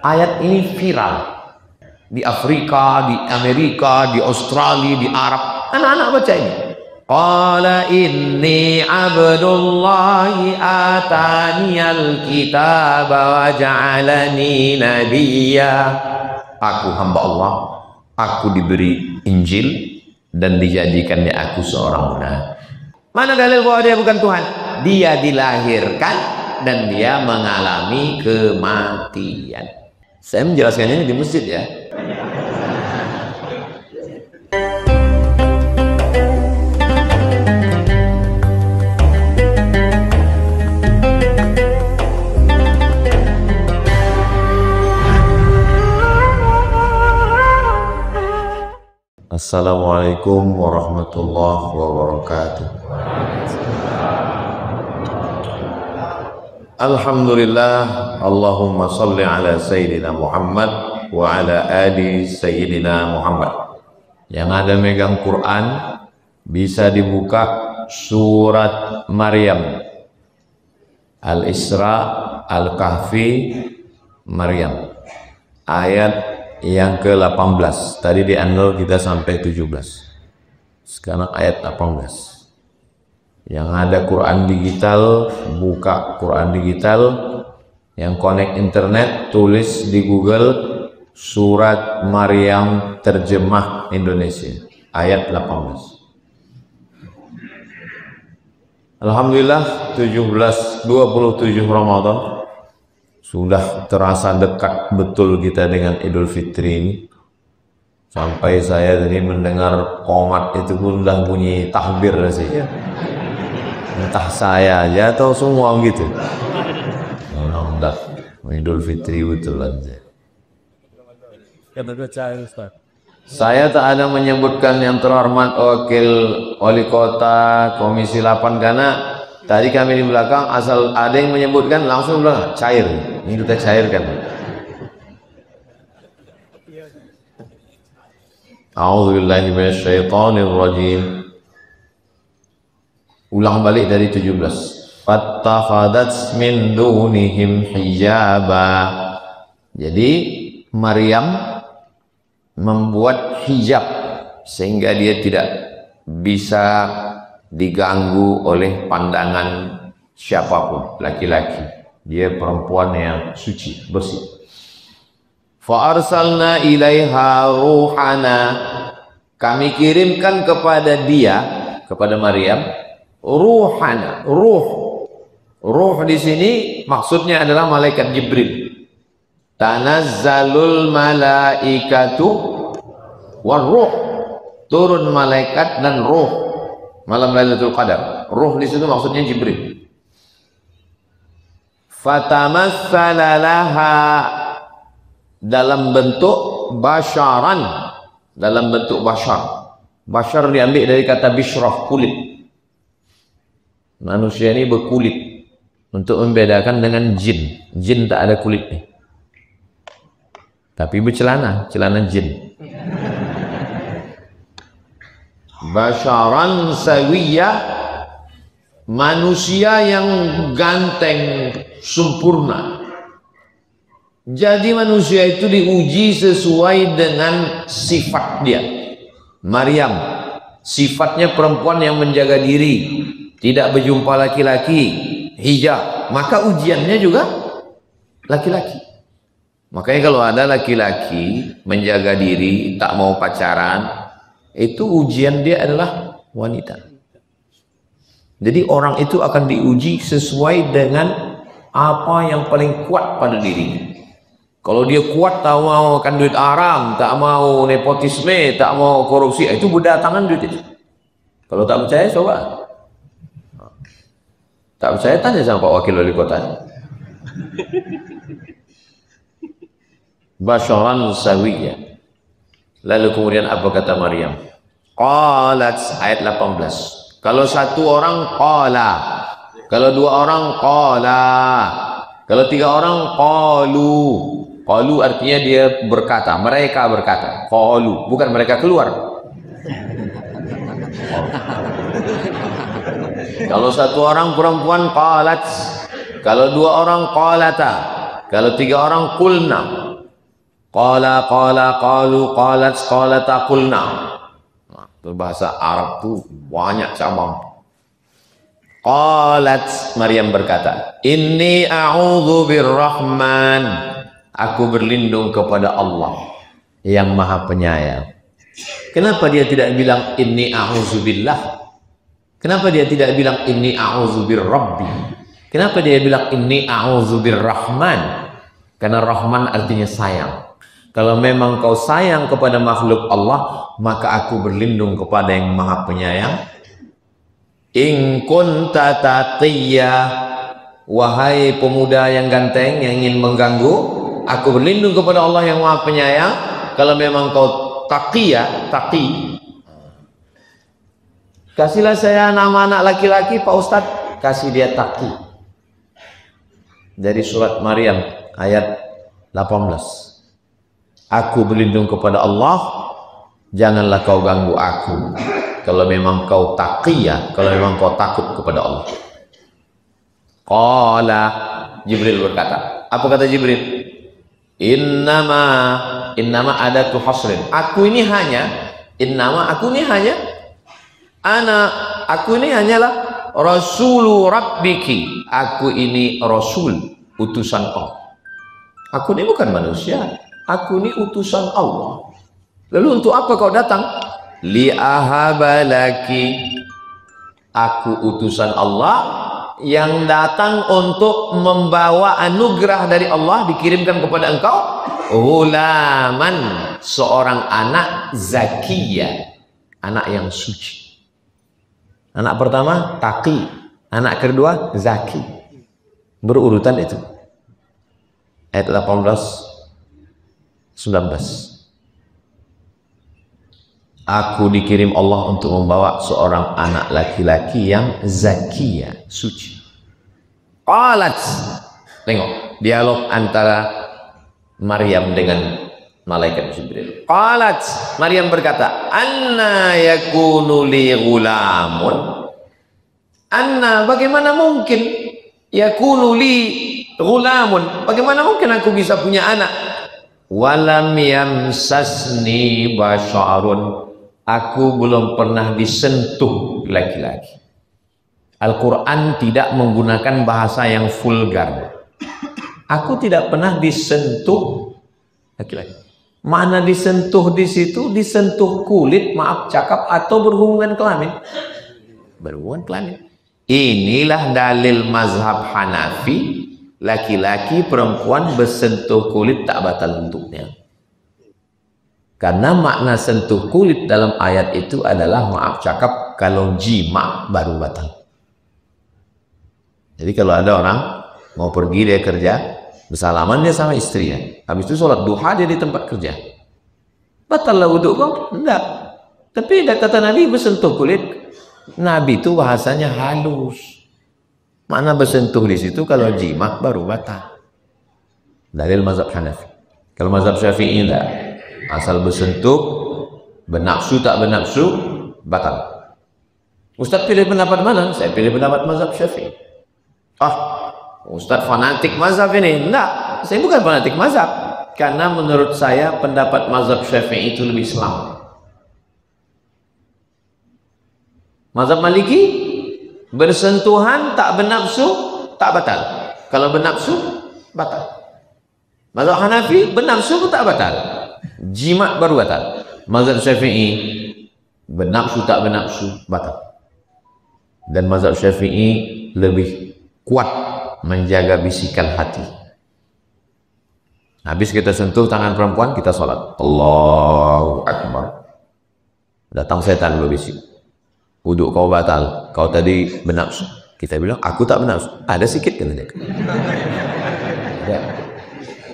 Ayat ini viral di Afrika, di Amerika, di Australia, di Arab. Anak-anak baca ini. Qala inni abdullahi ataniyal kitaba wa ja'alani nabiyya. Aku hamba Allah, aku diberi Injil dan dijadikannya aku seorang nabi. Mana dalil bahwa dia bukan Tuhan? Dia dilahirkan dan dia mengalami kematian. Saya menjelaskannya di masjid ya. Assalamualaikum warahmatullahi wabarakatuh. Alhamdulillah, Allahumma salli ala Sayyidina Muhammad wa ala ali Sayyidina Muhammad. Yang ada megang Quran bisa dibuka surat Maryam, Al-Isra, Al-Kahfi, Maryam, ayat yang ke-18. Tadi di angle kita sampai 17. Sekarang ayat 18. Yang ada Quran digital, buka Quran digital. Yang connect internet, tulis di Google surat Maryam terjemah Indonesia, ayat 18. Alhamdulillah, 27 Ramadan. Sudah terasa dekat betul kita dengan Idul Fitri ini. Sampai saya tadi mendengar qomat itu pun udah bunyi takbir sih. Entah saya aja atau semua gitu. Udah Idul Fitri betulan. Saya tak ada menyebutkan yang terhormat wakil wali kota Komisi 8 karena tadi kami di belakang asal ada yang menyebutkan langsung bilang cair. Ini kita cairkan. A'udzubillahi minasyaitonirrajim. Ulang balik dari 17. Fattakhadats min dunihim hijaba. Jadi Maryam membuat hijab sehingga dia tidak bisa diganggu oleh pandangan siapapun, laki-laki. Dia perempuan yang suci, bersih. Fa arsalna ilaiha ruhana. Kami kirimkan kepada dia, kepada Maryam, ruhana, ruh. Ruh di sini maksudnya adalah malaikat Jibril. Tanazzalul malaikatu waruh. Turun malaikat dan ruh malam Lailatul Qadar. Ruh di situ maksudnya Jibril. Fatamassala laha, dalam bentuk basyaran, dalam bentuk basyar. Basyar diambil dari kata bishrah, kulit. Manusia ini berkulit untuk membedakan dengan jin. Jin tak ada kulitnya, tapi bercelana, celana jin. Basyaran sawiyah, manusia yang ganteng, sempurna. Jadi manusia itu diuji sesuai dengan sifat dia. Maryam sifatnya perempuan yang menjaga diri, tidak berjumpa laki-laki, hijab, maka ujiannya juga laki-laki. Makanya kalau ada laki-laki menjaga diri, tak mau pacaran, itu ujian dia adalah wanita. Jadi orang itu akan diuji sesuai dengan apa yang paling kuat pada dirinya. Kalau dia kuat, tak mau makan duit haram, tak mau nepotisme, tak mau korupsi, itu berdatangan duit itu. Kalau tak percaya, coba. Tak percaya, tanya sama Pak Wakil Wali Kota. Basyaran sawiyya. Lalu kemudian apa kata Maryam? Qalat, ayat 18. Kalau satu orang qala, kalau dua orang qala, kalau tiga orang qalu. Qalu artinya dia berkata, mereka berkata. Qalu, bukan mereka keluar. Kalau satu orang perempuan qalat, kalau dua orang qalata, kalau tiga orang qulna. qalu, qalat, qulna. Nah, berbahasa Arab tuh banyak cabang. Qalat, Maryam berkata, inni a'udzu birrahman, aku berlindung kepada Allah yang Maha Penyayang. Kenapa dia tidak bilang inni a'udzu billah? Kenapa dia tidak bilang inni a'udzu birrabbi? Kenapa dia bilang inni a'udzu birrahman? Karena Rahman artinya sayang. Kalau memang kau sayang kepada makhluk Allah, maka aku berlindung kepada yang Maha Penyayang. In kunta taqiyya, wahai pemuda yang ganteng yang ingin mengganggu, aku berlindung kepada Allah yang Maha Penyayang. Kalau memang kau taqiyya, taqi, kasihlah saya nama anak laki-laki, Pak Ustadz, kasih dia taqi. Dari surat Maryam ayat 18. Aku berlindung kepada Allah, janganlah kau ganggu aku. Kalau memang kau taqiyah, kalau memang kau takut kepada Allah. Qala, Jibril berkata. Apa kata Jibril? Innama adatu hasrin. Aku ini hanya, aku ini hanyalah Rasulu Rabbiki. Aku ini Rasul, utusan Allah. Aku ini bukan manusia. Aku ini utusan Allah. Lalu untuk apa kau datang? Li'ahabalaki. Aku utusan Allah yang datang untuk membawa anugerah dari Allah dikirimkan kepada engkau. Ghulaman, seorang anak zakiyah, anak yang suci. Anak pertama taqi, anak kedua zaki. Berurutan itu. Ayat 18 19. Aku dikirim Allah untuk membawa seorang anak laki-laki yang zakiyah, suci. Qalat, tengok dialog antara Maryam dengan malaikat Jibril. Qalat, Maryam berkata, anna yakunu li ghulamun. Anna, bagaimana mungkin yakunu li ghulamun? Bagaimana mungkin aku bisa punya anak? Walam yamsasni basyarun, aku belum pernah disentuh laki-laki. Al-Quran tidak menggunakan bahasa yang vulgar. Aku tidak pernah disentuh laki-laki. Mana disentuh di situ? Disentuh kulit, maaf cakap, atau berhubungan kelamin? Berhubungan kelamin. Inilah dalil mazhab Hanafi. Laki-laki perempuan bersentuh kulit tak batal untuknya. Karena makna sentuh kulit dalam ayat itu adalah, maaf cakap, kalau jima baru batal. Jadi kalau ada orang mau pergi, dia kerja, bersalaman dia sama istrinya, habis itu sholat duha dia di tempat kerja, batal lah wudhu kau? Enggak. Tapi kata Nabi bersentuh kulit. Nabi itu bahasanya halus. Mana bersentuh di situ, kalau jima baru batal. Dalil mazhab Hanafi. Kalau mazhab Syafi'i enggak. Asal bersentuh, bernafsu tak bernafsu, batal. Ustaz pilih pendapat mana? Saya pilih pendapat mazhab Syafi'i. Ustaz fanatik mazhab ini? Enggak, saya bukan fanatik mazhab. Karena menurut saya pendapat mazhab Syafi'i itu lebih selamat. Mazhab Maliki, bersentuhan tak bernafsu tak batal. Kalau bernafsu batal. Mazhab Hanafi bernafsu pun tak batal, jima baru batal. Mazhab Syafi'i bernafsu tak bernafsu batal. Dan mazhab Syafi'i lebih kuat menjaga bisikan hati. Habis kita sentuh tangan perempuan, kita sholat, Allahu Akbar, datang setan berbisik, wudhu kau batal, kau tadi bernafsu. Kita bilang, aku tak bernafsu. Ada sikit kan dia? Ya.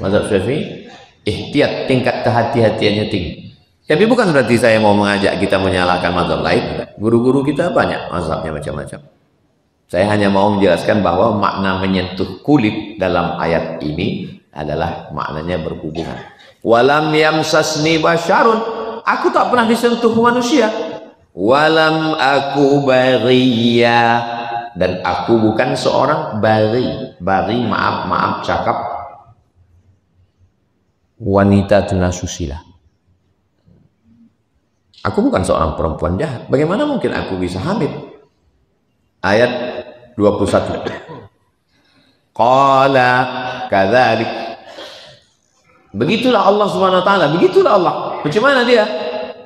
Mazhab Syafi'i, ihtiyat, tingkat kehati-hatiannya tinggi. Tapi bukan berarti saya mau mengajak kita menyalahkan mazhab lain. Guru-guru kita banyak mazhabnya macam-macam. Saya hanya mau menjelaskan bahwa makna menyentuh kulit dalam ayat ini adalah maknanya berhubungan. Walam yamsasni basyarun, aku tak pernah disentuh manusia. Walam aku baghiya, dan aku bukan seorang bari. Bari, maaf cakap, wanita tunasusila. Aku bukan seorang perempuan jahat. Bagaimana mungkin aku bisa hamil? Ayat 21. Qala kadzalik. Begitulah Allah Subhanahu wa taala, begitulah Allah. Bagaimana dia?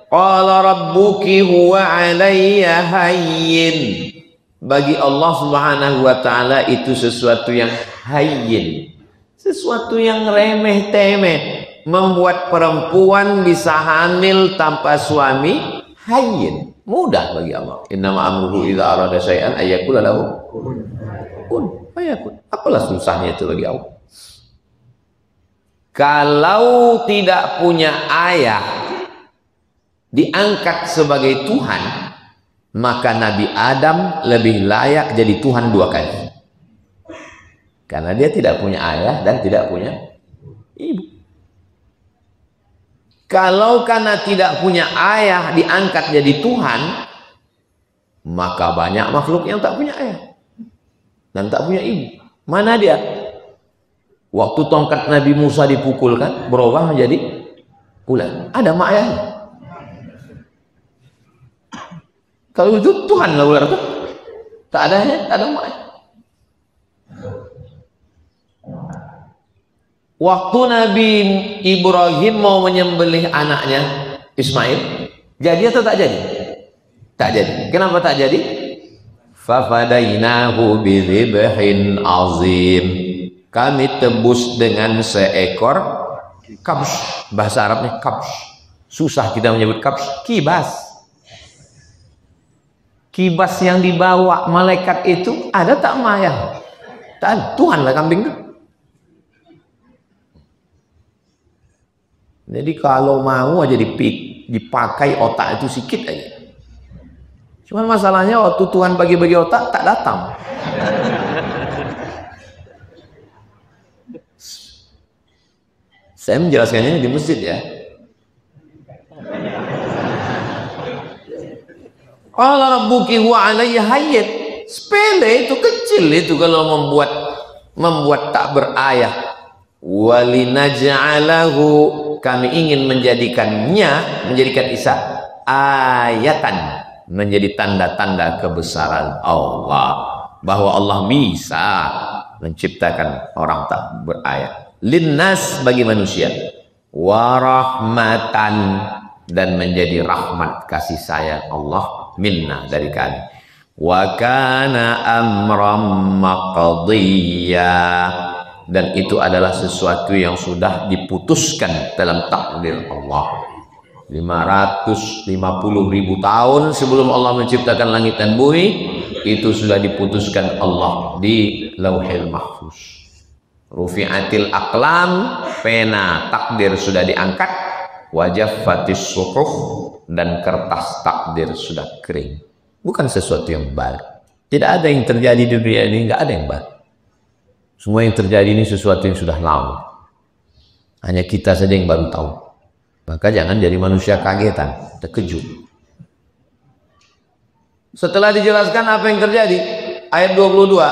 Qala rabbuki huwa 'alayya hayyin. Bagi Allah Subhanahu wa taala itu sesuatu yang hayyin, sesuatu yang remeh-temeh. Membuat perempuan bisa hamil tanpa suami hayyin, mudah bagi Allah. Innama amruhu idza arada syai'an ayyakula lahu kun fayakun. Apalah susahnya itu bagi Allah. Kalau tidak punya ayah diangkat sebagai Tuhan, maka Nabi Adam lebih layak jadi Tuhan 2 kali. Karena dia tidak punya ayah dan tidak punya ibu. Kalau karena tidak punya ayah diangkat jadi Tuhan, maka banyak makhluk yang tak punya ayah dan tak punya ibu. Mana dia? Waktu tongkat Nabi Musa dipukulkan, berubah menjadi ular. Ada mak ayahnya. Kalau itu Tuhan lah ular itu. Tak ada ya, tak ada mak ayah. Waktu Nabi Ibrahim mau menyembelih anaknya Ismail, jadi atau tak jadi? Tak jadi. Kenapa tak jadi? Fafadainahu bidzibhin azim. Kami tebus dengan seekor kabs. Bahasa Arabnya kabs. Susah kita menyebut kabs. Kibas. Kibas yang dibawa malaikat itu ada tak mayang? Tak, Tuhan lah kambing itu. Jadi kalau mau aja dipakai otak itu sedikit aja. Cuman masalahnya waktu Tuhan bagi-bagi otak tak datang. Saya menjelaskannya di masjid ya. Allah rabbuki huwa 'alayya hayyin. Sepele itu, kecil itu kalau membuat tak berayah. Walinaj'alahu, kami ingin menjadikan Isa ayatan, menjadi tanda-tanda kebesaran Allah, bahwa Allah bisa menciptakan orang tak berayah. Linnas, bagi manusia. Warahmatan, dan menjadi rahmat kasih sayang Allah minna, dari kami. Wa kana amram maqdiya, dan itu adalah sesuatu yang sudah diputuskan dalam takdir Allah. 550.000 tahun sebelum Allah menciptakan langit dan bumi, itu sudah diputuskan Allah di Lauhil Mahfuz. Rufi'atil aqlam, pena takdir sudah diangkat. Wajaffatis suhuf, dan kertas takdir sudah kering. Bukan sesuatu yang baru. Tidak ada yang terjadi di dunia ini, nggak ada yang baru. Semua yang terjadi ini sesuatu yang sudah lama. Hanya kita saja yang baru tahu. Maka jangan jadi manusia kagetan, terkejut. Setelah dijelaskan apa yang terjadi, ayat 22.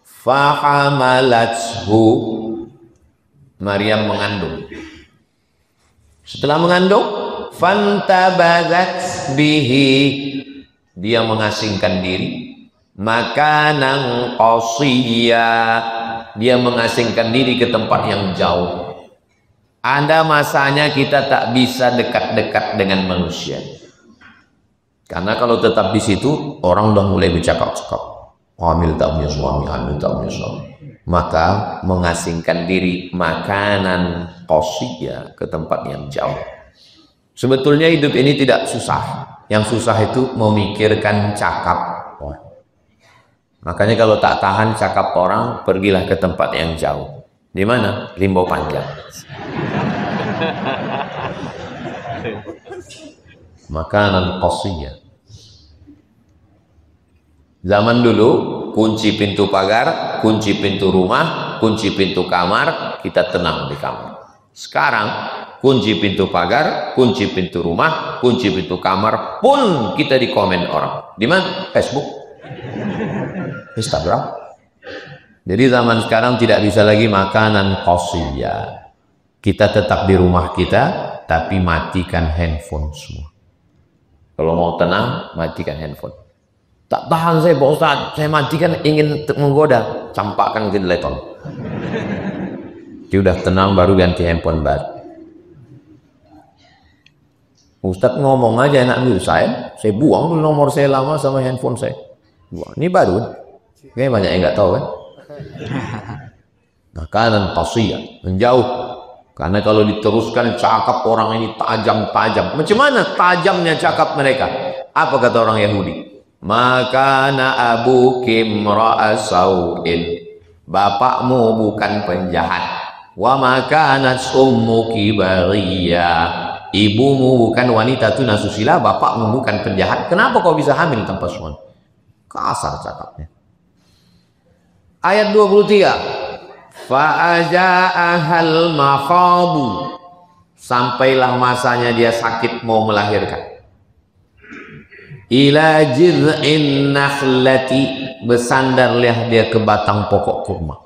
Fahamalathu, Maryam mengandung. Setelah mengandung, fantabazat bihi, dia mengasingkan diri. Makanan qasiyya, dia mengasingkan diri ke tempat yang jauh. Ada masanya kita tak bisa dekat-dekat dengan manusia, karena kalau tetap di situ orang udah mulai bercakap-cakap, hamil tak punya suami, hamil tak punya suami. Maka mengasingkan diri, makanan qasiyya, ke tempat yang jauh. Sebetulnya hidup ini tidak susah. Yang susah itu memikirkan cakap. Makanya kalau tak tahan cakap orang, pergilah ke tempat yang jauh. Di mana? Limau Panjang. Makanan qasiyya. Zaman dulu, kunci pintu pagar, kunci pintu rumah, kunci pintu kamar, kita tenang di kamar. Sekarang, kunci pintu pagar, kunci pintu rumah, kunci pintu kamar pun kita dikomen orang. Di mana? Facebook, Instagram. Jadi zaman sekarang tidak bisa lagi makanan qasiyya. Kita tetap di rumah kita, tapi matikan handphone semua. Kalau mau tenang, matikan handphone. Tak tahan saya Pak Ustaz, saya matikan ingin menggoda, campakkan ke teleton. Dia udah tenang baru ganti handphone baru. Ustaz ngomong aja enak dulu, saya buang dulu nomor saya lama sama handphone saya. Buang. Ini baru, kayaknya banyak yang nggak tahu kan. Makanan tasiyah, menjauh. Karena kalau diteruskan cakap orang ini tajam-tajam. Macam mana tajamnya cakap mereka? Apa kata orang Yahudi? Makana abuki imra'asau'in. Bapakmu bukan penjahat. Wa makanat ummuki bariyah. Ibumu bukan wanita tunasusila, bapakmu bukan penjahat. Kenapa kau bisa hamil tanpa suami? Kasar cakapnya. Ayat 23. Fa'aja'ahal makhabu. Sampailah masanya dia sakit mau melahirkan. Ila jiz'in nakhlati. Bersandarlah dia ke batang pokok kurma.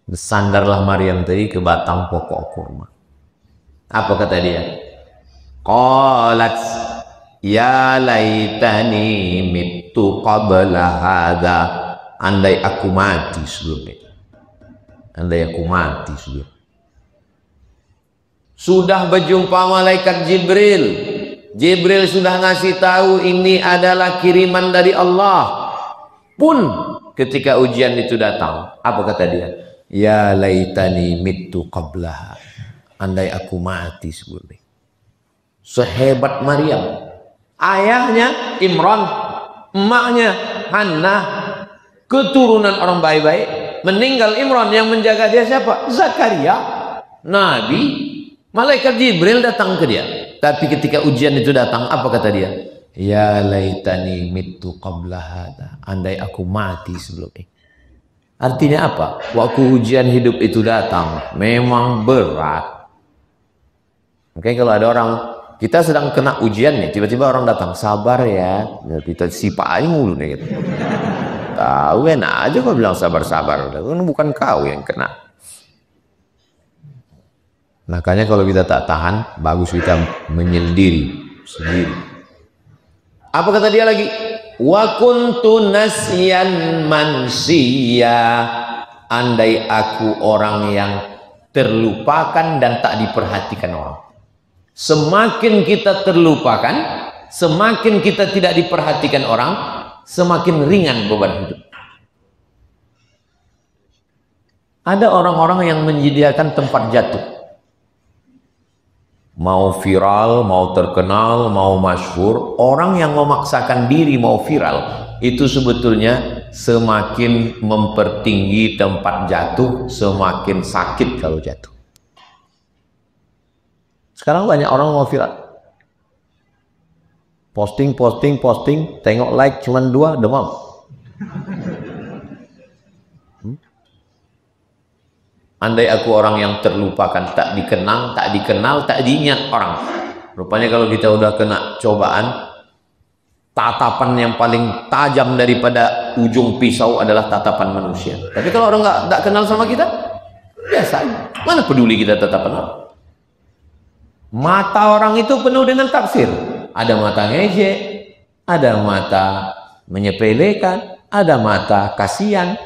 Bersandarlah Maryam tadi ke batang pokok kurma. Apa kata dia? Qalat ya laitani mittu qabla hadha. Andai aku mati sebelum ini. Andai aku mati sebelum. Sudah berjumpa malaikat Jibril. Jibril sudah ngasih tahu ini adalah kiriman dari Allah. Pun ketika ujian itu datang, apa kata dia? Ya laitani mittu qablaha. Andai aku mati sebelum ini. Sehebat Maryam. Ayahnya Imran, emaknya Hannah, keturunan orang baik-baik. Meninggal Imran, yang menjaga dia siapa? Zakaria, Nabi. Malaikat Jibril datang ke dia. Tapi ketika ujian itu datang, apa kata dia? Ya laitani mittu qabla hadha. Andai aku mati sebelum ini. Artinya apa? Waktu ujian hidup itu datang, memang berat. Oke, kalau ada orang, kita sedang kena ujian nih, tiba-tiba orang datang, sabar ya. Kita sipai mulu nih gitu. Tahu enak aja kau bilang sabar-sabar. Bukan kau yang kena. Makanya kalau kita tak tahan, bagus kita menyendiri sendiri. Apa kata dia lagi? Wa kuntu nasyan mansiya. Andai aku orang yang terlupakan dan tak diperhatikan orang. Semakin kita terlupakan, semakin kita tidak diperhatikan orang, semakin ringan beban hidup. Ada orang-orang yang menyediakan tempat jatuh. Mau viral, mau terkenal, mau masyhur, orang yang memaksakan diri mau viral, itu sebetulnya semakin mempertinggi tempat jatuh, semakin sakit kalau jatuh. Sekarang banyak orang mau viral. Posting, tengok like cuma 2, demam. Andai aku orang yang terlupakan, tak dikenang, tak dikenal, tak diingat orang. Rupanya kalau kita udah kena cobaan, tatapan yang paling tajam daripada ujung pisau adalah tatapan manusia. Tapi kalau orang nggak kenal sama kita, biasa. Mana peduli kita tatapan orang? Mata orang itu penuh dengan tafsir. Ada mata ngejek, ada mata menyepelekan, ada mata kasihan.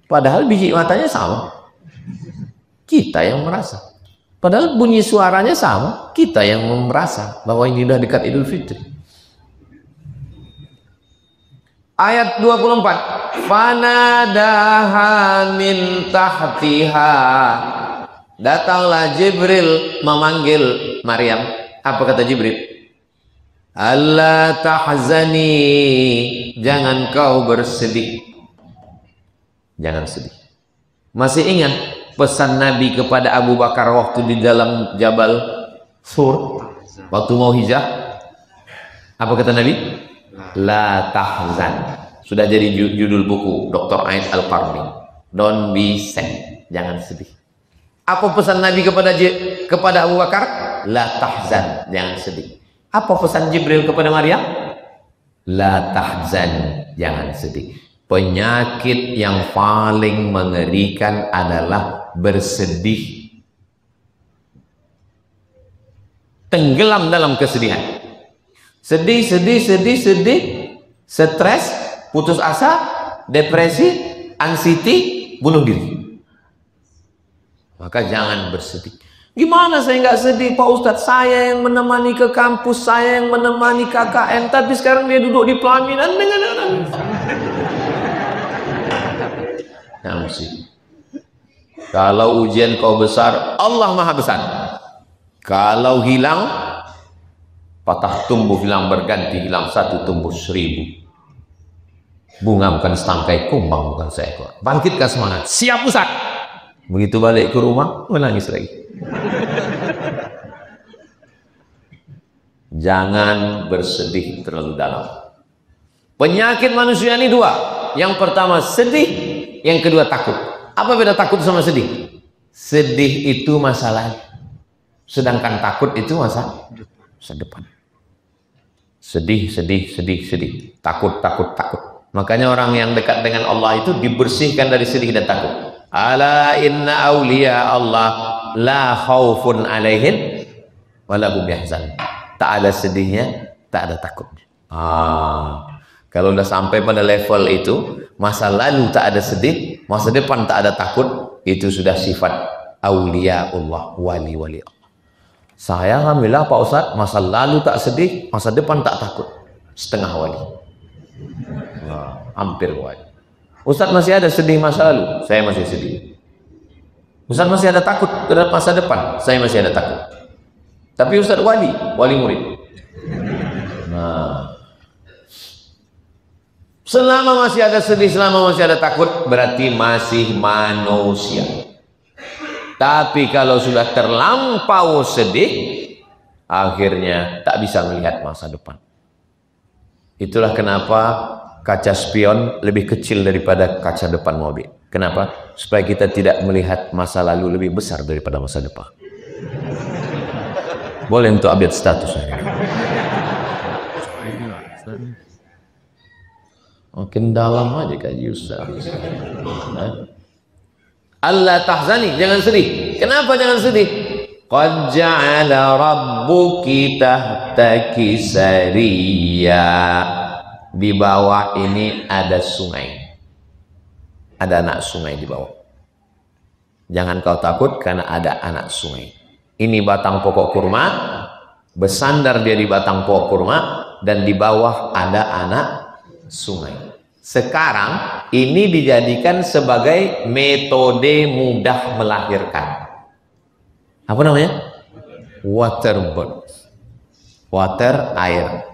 Padahal biji matanya sama. Kita yang merasa. Padahal bunyi suaranya sama. Kita yang merasa bahwa ini sudah dekat Idul Fitri. Ayat 24. Fanadaha min tahtiha. Datanglah Jibril memanggil Maryam. Apa kata Jibril? Allah tahzani. Jangan kau bersedih. Jangan sedih. Masih ingat pesan Nabi kepada Abu Bakar waktu di dalam Jabal Sur, waktu mau hijrah? Apa kata Nabi? La tahzan. Sudah jadi judul buku Dr. Ain Al-Qarni. Don't be sad. Jangan sedih. Apa pesan Nabi kepada Abu Bakar? La tahzan. Jangan sedih. Apa pesan Jibril kepada Maryam? La tahzan. Jangan sedih. Penyakit yang paling mengerikan adalah bersedih tenggelam dalam kesedihan. Sedih, stres, putus asa, depresi, anxiety, bunuh diri. Maka jangan bersedih. Gimana saya nggak sedih Pak Ustadz? Saya yang menemani ke kampus, saya yang menemani KKN, tapi sekarang dia duduk di pelaminan dengan orang. Nah, kalau ujian kau besar, Allah maha besar. Kalau hilang, patah tumbuh hilang berganti, hilang satu tumbuh 1000. Bunga bukan setangkai, kumbang bukan seekor. Bangkitkan semangat, siap Ustaz. Begitu balik ke rumah, menangis lagi. Jangan bersedih terlalu dalam. Penyakit manusia ini 2. Yang pertama sedih, yang kedua takut. Apa beda takut sama sedih? Sedih itu masa lalu, sedangkan takut itu masa depan. Sedih, takut. Makanya orang yang dekat dengan Allah itu dibersihkan dari sedih dan takut. Ala inna awliya Allah la khaufun alaihim wala hum yahzanun. Tak ada sedihnya, tak ada takutnya. Kalau udah sampai pada level itu, masa lalu tak ada sedih, masa depan tak ada takut, itu sudah sifat awliya Allah, wali-wali Allah. Saya alhamdulillah Pak Ustaz, masa lalu tak sedih, masa depan tak takut, setengah wali. Hampir wali. Ustaz masih ada sedih masa lalu, saya masih sedih. Ustaz masih ada takut terhadap masa depan, saya masih ada takut. Tapi Ustaz wali murid. Selama masih ada sedih, selama masih ada takut, berarti masih manusia. Tapi kalau sudah terlampau sedih, akhirnya tak bisa melihat masa depan. Itulah kenapa kaca spion lebih kecil daripada kaca depan mobil. Kenapa? Supaya kita tidak melihat masa lalu lebih besar daripada masa depan. Boleh untuk update status hari ini. Makin dalam aja kaji Ustaz. Allah tahzani, jangan sedih. Kenapa jangan sedih? Qad ja'ala rabbuki tahtaki sariya. Di bawah ini ada sungai. Ada anak sungai di bawah. Jangan kau takut karena ada anak sungai. Ini batang pokok kurma, bersandar dia di batang pokok kurma, dan di bawah ada anak sungai. Sekarang ini dijadikan sebagai metode mudah melahirkan. Apa namanya? Water birth. Water, air.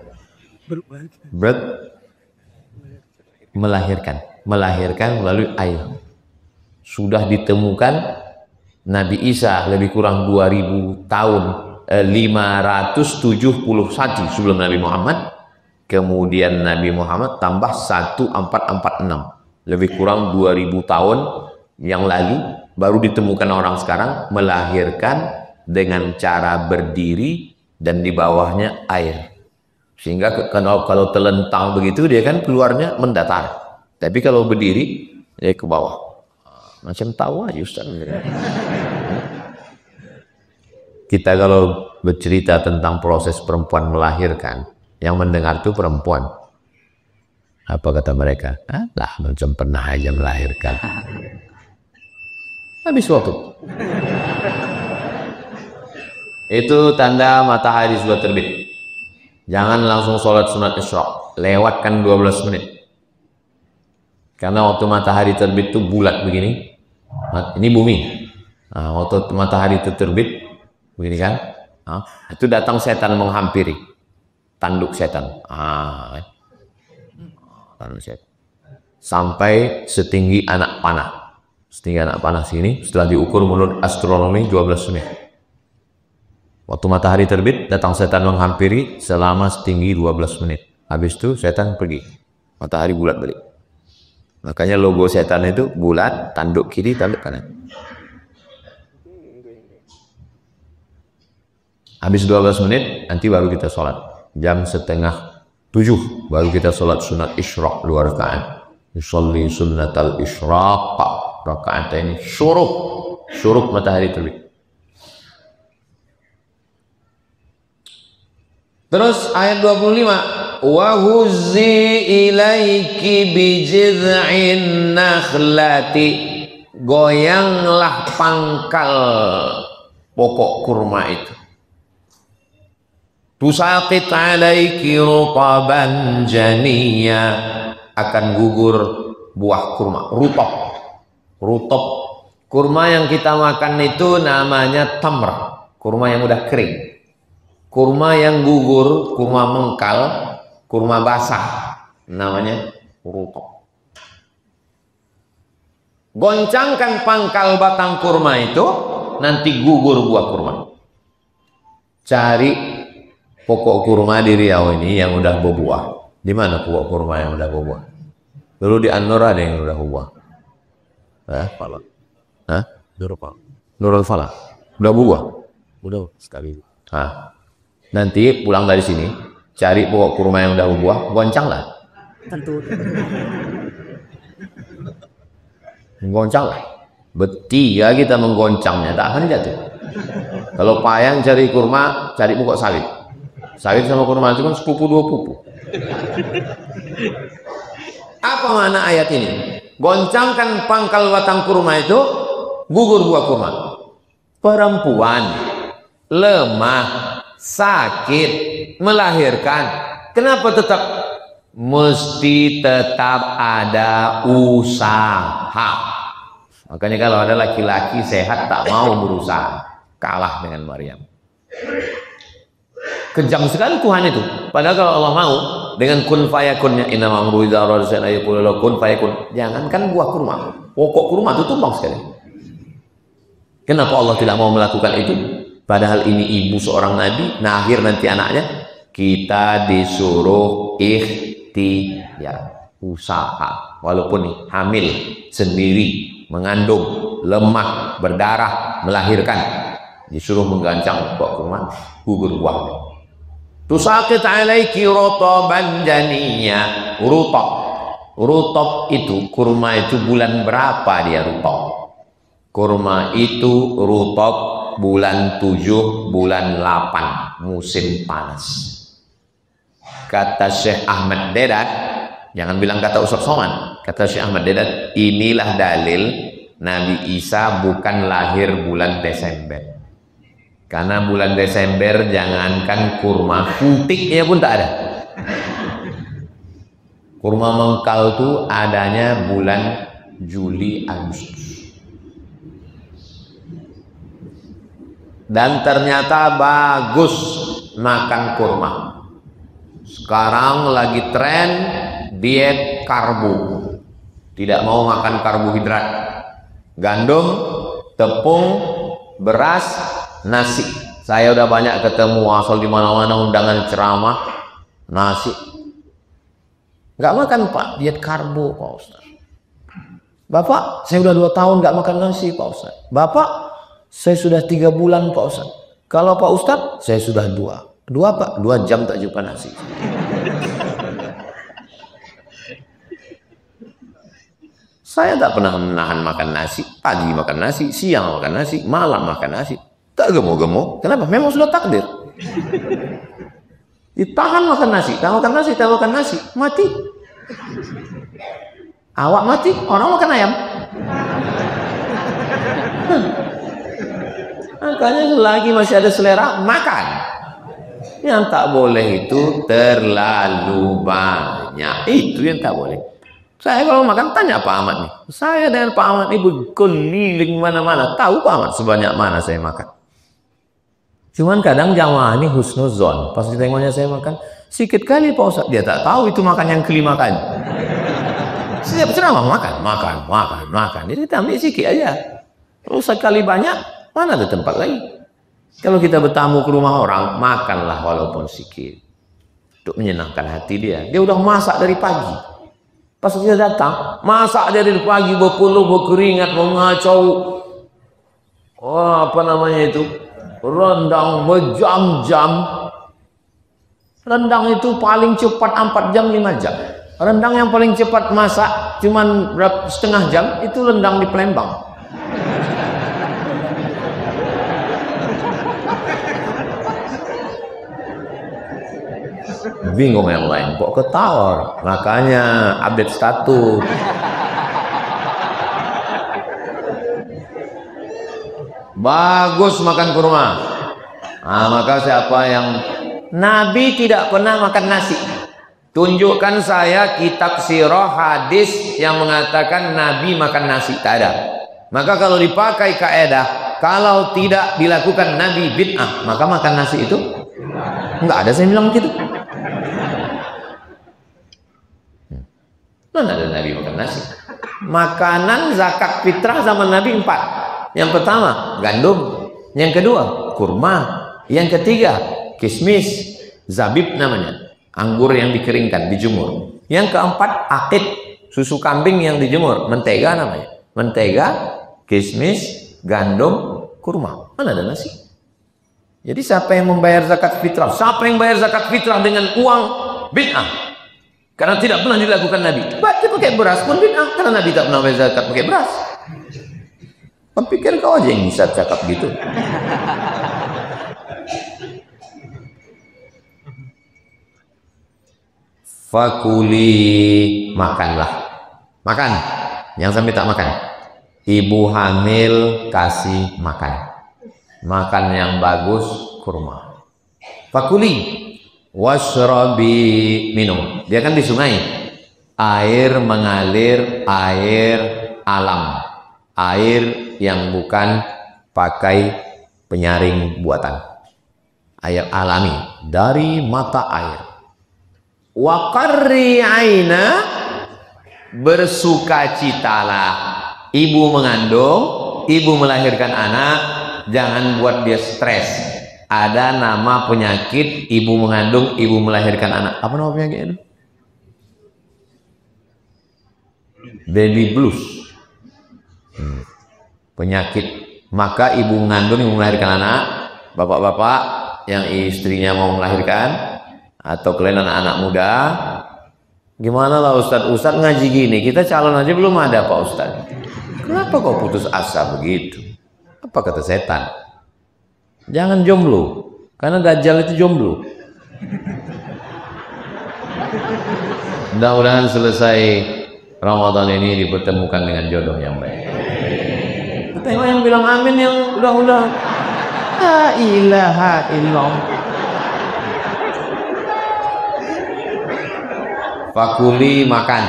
Birth, melahirkan. Melahirkan melalui air. Sudah ditemukan Nabi Isa lebih kurang 2000 tahun, 571 sebelum Nabi Muhammad. Kemudian Nabi Muhammad tambah 1446, lebih kurang 2000 tahun yang lalu baru ditemukan orang sekarang melahirkan dengan cara berdiri dan di bawahnya air. Sehingga kalau telentang begitu dia kan keluarnya mendatar. Tapi kalau berdiri dia ke bawah. Macam tahu aja Ustaz. Kita kalau bercerita tentang proses perempuan melahirkan, yang mendengar itu perempuan. Apa kata mereka? Lah macam pernah aja melahirkan. Habis waktu. Itu tanda matahari sudah terbit. Jangan langsung sholat sunat isyraq. Lewatkan 12 menit. Karena waktu matahari terbit itu bulat begini. Ini bumi. Nah, waktu matahari itu terbit begini kan. Itu datang setan menghampiri. Tanduk setan. Tanduk setan. Sampai setinggi anak panah. Setinggi anak panah sini. Setelah diukur menurut astronomi 12 menit. Waktu matahari terbit, datang setan menghampiri selama setinggi 12 menit. Habis itu setan pergi. Matahari bulat balik. Makanya logo setan itu bulat, tanduk kiri, tanduk kanan. Habis 12 menit, nanti baru kita sholat. Jam 6:30 baru kita sholat sunat isyraq 2 rakaat. Yusolli sunnatal isyraq rakaat ini syuruk matahari terbit. Terus ayat 25, wa huzzi ilaiki bijid'in nakhlati, goyanglah pangkal pokok kurma itu. Tusaqit alaiki rutaban janiyya, akan gugur buah kurma. Rutop kurma yang kita makan itu namanya tamr, kurma yang udah kering. Kurma yang gugur, kurma mengkal, kurma basah, namanya rutop. Goncangkan pangkal batang kurma itu, nanti gugur buah kurma. Cari pokok kurma di Riau ini yang udah berbuah. Di mana pokok kurma yang udah berbuah? Dulu di An-Nur ada yang udah berbuah. Falah. Hah? Nurul Falah. Udah berbuah? Udah sekali. Nanti pulang dari sini, cari pokok kurma yang udah berbuah, goncanglah. Tentu. Goncanglah. Beti ya kita menggoncangnya, tak akan jatuh. Kalau payang cari kurma, cari pokok sawit. Sawit sama kurma itu kan sepupu dua pupu. Apa makna ayat ini? Goncangkan pangkal batang kurma itu, gugur buah kurma. Perempuan lemah, sakit, melahirkan, kenapa tetap mesti tetap ada usaha? Makanya kalau ada laki-laki sehat tak mau berusaha, kalah dengan Maryam. Kejam sekali Tuhan itu. Padahal kalau Allah mau dengan kun fayakunnya, innama amruhu idza arada shay'an ayyaqula lahu kun fayakun. Jangankan buah kurma, pokok kurma itu tumbang sekali. Kenapa Allah tidak mau melakukan itu? Padahal ini ibu seorang nabi, lahir nanti anaknya. Kita disuruh ikhtiar, usaha. Walaupun hamil sendiri, mengandung, lemah, berdarah, melahirkan, disuruh menggancang pokok kurma, gugur buahnya. Tusaqit alaiki rutaban janiyya. Rutop itu, kurma itu bulan berapa dia rutop? Kurma itu rutop bulan 7, bulan 8, musim panas. Kata Syekh Ahmad Dedat, jangan bilang kata Ustaz Somad, kata Syekh Ahmad Dedat, inilah dalil Nabi Isa bukan lahir bulan Desember. Karena bulan Desember jangankan kurma, kuntiknya pun tak ada. Kurma mengkal itu adanya bulan Juli Agustus. Dan ternyata bagus makan kurma. Sekarang lagi tren diet karbo. Tidak mau makan karbohidrat. Gandum, tepung, beras, nasi. Saya udah banyak ketemu asal di mana-mana undangan ceramah, nasi. Nggak makan Pak, diet karbo Pak Ustaz. Bapak, saya udah 2 tahun nggak makan nasi Pak Ustaz. Bapak, saya sudah 3 bulan Pak Ustaz. Kalau Pak Ustaz, saya sudah 2 Pak, 2 jam tak jumpa nasi. Saya tak pernah menahan makan nasi. Pagi makan nasi, siang makan nasi, malam makan nasi. Tak gemuk-gemuk. Kenapa? Memang sudah takdir. Ditahan makan nasi, tak makan nasi, tak makan nasi, mati. Awak mati, orang makan ayam. Makanya selagi masih ada selera, makan. Yang tak boleh itu terlalu banyak. Itu yang tak boleh. Saya kalau makan tanya Pak Ahmad nih. Saya dengan Pak Ahmad ini berkeliling mana-mana. Tahu Pak Ahmad sebanyak mana saya makan. Cuman kadang jamaah ini husnuzon. Pas ditengoknya saya makan, sedikit kali Pak Ustaz. Dia tak tahu itu makan yang kelima kali. Setiap ceramah makan. Jadi kita ambil sedikit aja. Kalau sekali banyak, mana ada tempat lagi. Kalau kita bertamu ke rumah orang, makanlah walaupun sedikit. Untuk menyenangkan hati dia. Dia udah masak dari pagi. Pas dia datang, masak dari pagi, berpeluh, berkeringat, mengacau. Apa namanya itu? Rendang berjam-jam. Rendang itu paling cepat 4 jam, 5 jam. Rendang yang paling cepat masak cuman setengah jam, itu rendang di Palembang. Bingung yang lain, kok ketawa? Makanya update status. Bagus makan kurma. Nah, maka siapa yang Nabi tidak pernah makan nasi, tunjukkan saya kitab sirah hadis yang mengatakan Nabi makan nasi. Tak ada. Maka kalau dipakai kaedah, kalau tidak dilakukan Nabi bid'ah, maka makan nasi itu enggak ada. Saya bilang gitu. Mana ada Nabi makan nasi? Makanan zakat fitrah zaman Nabi 4. Yang pertama gandum, yang kedua kurma, yang ketiga kismis, zabib namanya, anggur yang dikeringkan, dijemur. Yang keempat akid, susu kambing yang dijemur, mentega namanya. Mentega, kismis, gandum, kurma. Mana ada nasi? Jadi siapa yang membayar zakat fitrah? Siapa yang bayar zakat fitrah dengan uang bid'ah? Karena tidak pernah dilakukan Nabi. Baca pakai beras pun bid'ah, karena Nabi tak pernah bayar zakat pakai beras. Pikir kau aja yang bisa cakap gitu. Fakuli, makanlah. Makan. Yang sampai tak makan. Ibu hamil kasih makan. Makan yang bagus, kurma. Fakuli washrabi, minum. Dia kan di sungai. Air mengalir, air alam. Air yang bukan pakai penyaring buatan. Air alami dari mata air. Wa qarri aina, bersukacitalah. Ibu mengandung, ibu melahirkan anak, jangan buat dia stres. Ada nama penyakit ibu mengandung, ibu melahirkan anak. Apa nama penyakit itu? Baby blues. Penyakit. Maka ibu mengandung, ibu melahirkan anak, bapak-bapak yang istrinya mau melahirkan, atau kalian anak-anak muda, gimana lah Ustadz ngaji gini, kita calon aja belum ada Pak Ustadz. Kenapa kau putus asa begitu? Apa kata setan? Jangan jomblo, karena Dajjal itu jomblo. Mudah-mudahan selesai Ramadan ini dipertemukan dengan jodoh yang baik. Tengok yang bilang amin yang udah. La ilaha illallah. Fakuli, makan.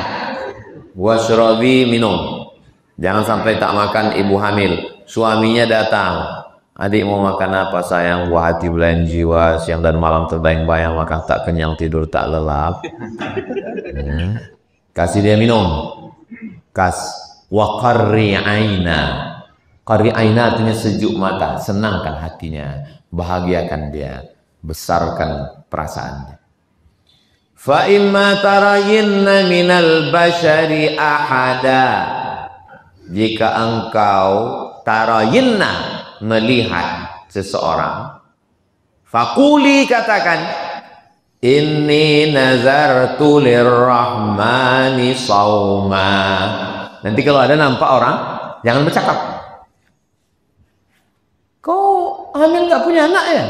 Washrabi, minum. Jangan sampai tak makan ibu hamil. Suaminya datang. Adik mau makan apa sayang? Wah, hati belayan jiwa, siang dan malam terbayang-bayang, makan tak kenyang, tidur tak lelap. Kasih dia minum. Wa qarri aina. Qarri aina artinya sejuk mata, senangkan hatinya, bahagiakan dia, besarkan perasaannya. Fa imma tarayinna minal bashari ahada, jika engkau tarayinna, melihat seseorang, fakuli, katakan, inni nazartu lirrahmani sawma. Nanti kalau ada nampak orang, jangan bercakap. Kau hamil nggak punya anak ya?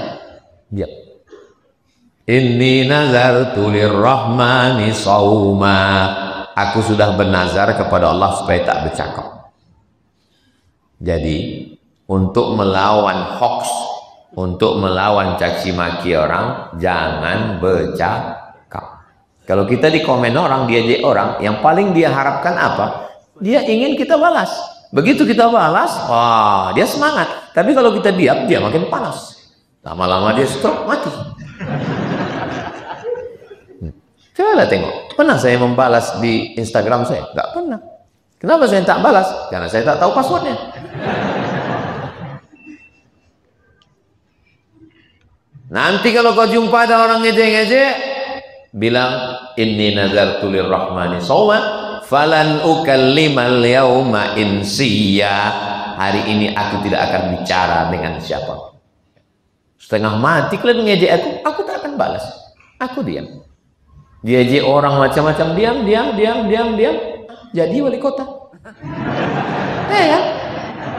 Diam. Inni nazartu lirrahmani sawma. Aku sudah bernazar kepada Allah supaya tak bercakap. Jadi untuk melawan hoax, untuk melawan caci maki orang, jangan bercakap. Kalau kita di komen orang, diajak orang, yang paling dia harapkan apa? Dia ingin kita balas. Begitu kita balas, wah, dia semangat. Tapi kalau kita diam, dia makin panas. Lama-lama dia stroke, mati. Coba tengok, pernah saya membalas di Instagram saya? Enggak pernah. Kenapa saya tak balas? Karena saya tak tahu passwordnya. Nanti kalau kau jumpa ada orang ngejek-ngejek, bilang, inni nazartu lirrahmani sawma, falan ukallimal yauma insiya. Hari ini aku tidak akan bicara dengan siapa. Setengah mati kalian ngejek aku tak akan balas. Aku diam. Diajak orang macam-macam, diam. Jadi wali kota. Ya.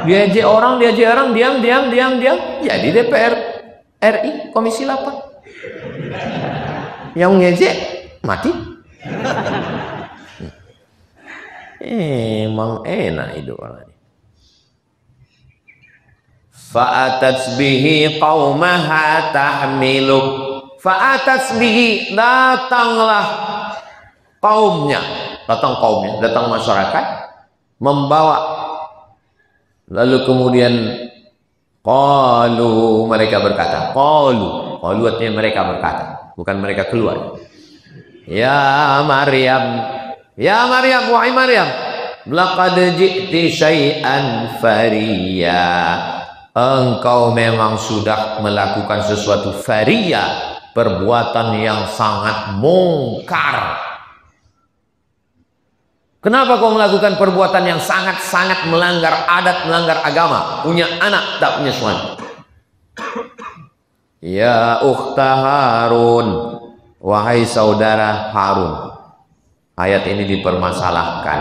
Diajak orang, diam. Jadi DPR RI Komisi 8. Yang ngejek mati. Emang enak hidup orang ini. Fa'atat bihi qaumaha tahmilu. Fa'atat bihi, datanglah kaumnya, datang masyarakat membawa. Lalu kemudian qalu, mereka berkata, qalu artinya mereka berkata, bukan mereka keluar. Ya Maryam, wahai Maryam, laqad ji'ti syai'an fariya. Engkau memang sudah melakukan sesuatu fariya, perbuatan yang sangat mungkar. Kenapa kau melakukan perbuatan yang sangat-sangat melanggar adat, melanggar agama? Punya anak, tak punya suami. Ya ukhta Harun, wahai saudara Harun. Ayat ini dipermasalahkan.